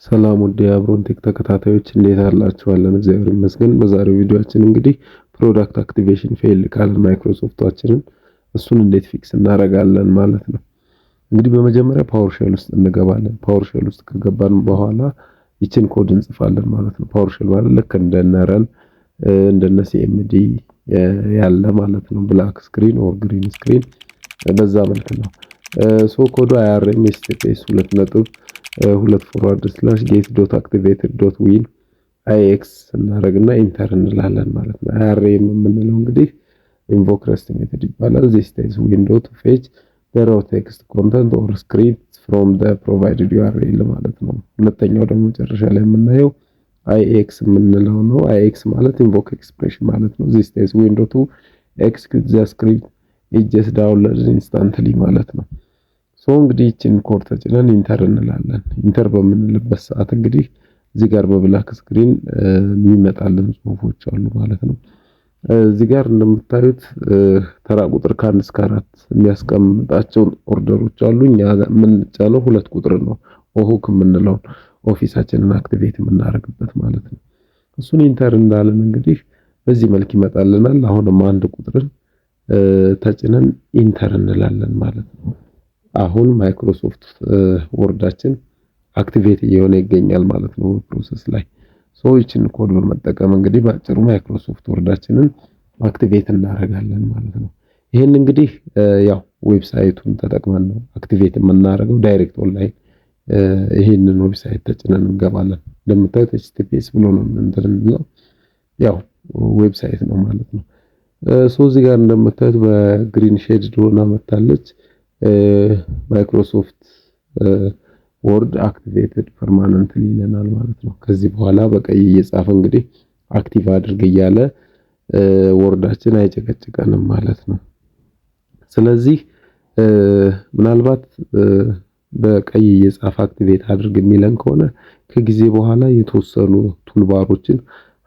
ሰላም ውድ የአብሮን ቴክ ተከታታዮች እንዴት አላችኋለን? እግዚአብሔር ይመስገን። በዛሬው ቪዲዮአችን እንግዲህ ፕሮዳክት አክቲቬሽን ፌል ካለ ማይክሮሶፍታችንን እሱን እንዴት ፊክስ እናደርጋለን ማለት ነው። እንግዲህ በመጀመሪያ ፓወርሼል ውስጥ እንገባለን። ፓወርሼል ውስጥ ከገባን በኋላ ይችን ኮድ እንጽፋለን ማለት ነው። ፓወርሼል ማለት ልክ እንደነረን እንደነ ሲኤምዲ ያለ ማለት ነው። ብላክ ስክሪን ኦር ግሪን ስክሪን በዛ መልክ ነው። ሶ ኮዱ IRM STPS 2 ፎርዋርድ ስላሽ ጌት ዶት አክቲቬትድ ዶት ዊን IX እናደርግና ኢንተር እንላለን ማለት ነው። IRM የምንለው እንግዲህ ኢንቮክ ረስት ሜተድ ይባላል። this tells window to fetch the raw text content or script from the provided URL ማለት ነው። ሁለተኛው ደግሞ መጨረሻ ላይ የምናየው IX የምንለው ነው። IX ማለት ኢንቮክ ኤክስፕሬሽን ማለት ነው። this tells window to execute the script it just downloads instantly ማለት ነው። ሶ እንግዲህ እቺን ኮድ ተጭነን ኢንተር እንላለን። ኢንተር በምንልበት ሰዓት እንግዲህ እዚህ ጋር በብላክ ስክሪን የሚመጣልን ጽሁፎች አሉ ማለት ነው። እዚህ ጋር እንደምታዩት ተራ ቁጥር ከ1 እስከ 4 የሚያስቀምጣቸው ኦርደሮች አሉ። እኛ የምንጫነው 2 ቁጥር ነው። ኦሁክ የምንለው ኦፊሳችንን አክቲቬት የምናደርግበት ማለት ነው። እሱን ኢንተር እንዳለን እንግዲህ በዚህ መልክ ይመጣልናል። አሁንም አንድ ቁጥርን ተጭነን ኢንተር እንላለን ማለት ነው። አሁን ማይክሮሶፍት ወርዳችን አክቲቬት እየሆነ ይገኛል ማለት ነው ፕሮሰስ ላይ። ሶ ይችን ኮድ በመጠቀም እንግዲህ ባጭሩ ማይክሮሶፍት ወርዳችንን አክቲቬት እናደርጋለን ማለት ነው። ይሄን እንግዲህ ያው ዌብሳይቱን ተጠቅመን ነው አክቲቬት የምናደርገው። ዳይሬክት ኦንላይን ይሄንን ዌብሳይት ተጭነን እንገባለን። እንደምታዩት https ብሎ ነው እንደምንለው ያው ዌብሳይት ነው ማለት ነው። ሶ እዚህ ጋር እንደምታዩት በግሪን ሼድ ሆና መታለች። ማይክሮሶፍት ወርድ አክቲቬትድ ፐርማነንትሊ ይለናል ማለት ነው። ከዚህ በኋላ በቀይ እየጻፈ እንግዲህ አክቲቭ አድርግ እያለ ወርዳችን አይጨቀጭቀንም ማለት ነው። ስለዚህ ምናልባት በቀይ እየጻፈ አክቲቬት አድርግ የሚለን ከሆነ ከጊዜ በኋላ የተወሰኑ ቱልባሮችን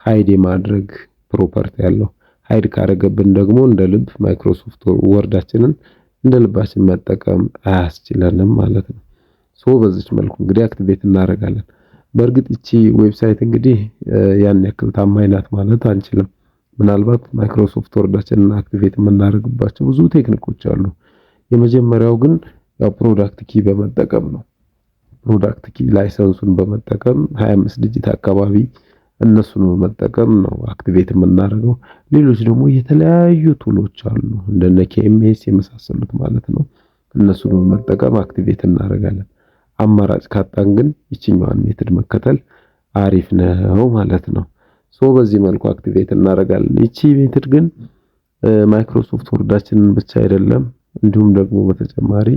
ሃይድ የማድረግ ፕሮፐርቲ ያለው ሃይድ ካረገብን ደግሞ እንደ ልብ ማይክሮሶፍት ወርዳችንን እንደ ልባችን መጠቀም አያስችለንም ማለት ነው። ሶ በዚች መልኩ እንግዲህ አክቲቬት እናደርጋለን። በእርግጥ እቺ ዌብሳይት እንግዲህ ያን ያክል ታማኝ ናት ማለት አንችልም። ምናልባት ማይክሮሶፍት ወርዳችንን አክቲቬት የምናደርግባቸው ብዙ ቴክኒኮች አሉ። የመጀመሪያው ግን ያው ፕሮዳክት ኪ በመጠቀም ነው። ፕሮዳክት ኪ ላይሰንሱን በመጠቀም 25 ዲጂት አካባቢ እነሱን በመጠቀም ነው አክቲቬት የምናደርገው። ሌሎች ደግሞ የተለያዩ ቱሎች አሉ እንደነ KMS የመሳሰሉት ማለት ነው። እነሱን በመጠቀም አክቲቬት እናደርጋለን። አማራጭ ካጣን ግን ይችኛዋን ሜተድ መከተል አሪፍ ነው ማለት ነው። ሶ በዚህ መልኩ አክቲቬት እናደርጋለን። ይቺ ሜተድ ግን ማይክሮሶፍት ወርዳችንን ብቻ አይደለም እንዲሁም ደግሞ በተጨማሪ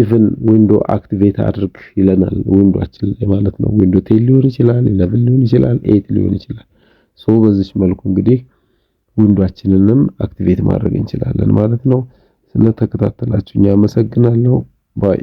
ኢቭን ዊንዶ አክቲቬት አድርግ ይለናል ዊንዶአችን ላይ ማለት ነው። ዊንዶ 10 ሊሆን ይችላል፣ 11 ሊሆን ይችላል፣ 8 ሊሆን ይችላል። ሶ በዚህ መልኩ እንግዲህ ዊንዶአችንንም አክቲቬት ማድረግ እንችላለን ማለት ነው። ስለተከታተላችሁኝ አመሰግናለሁ። ባይ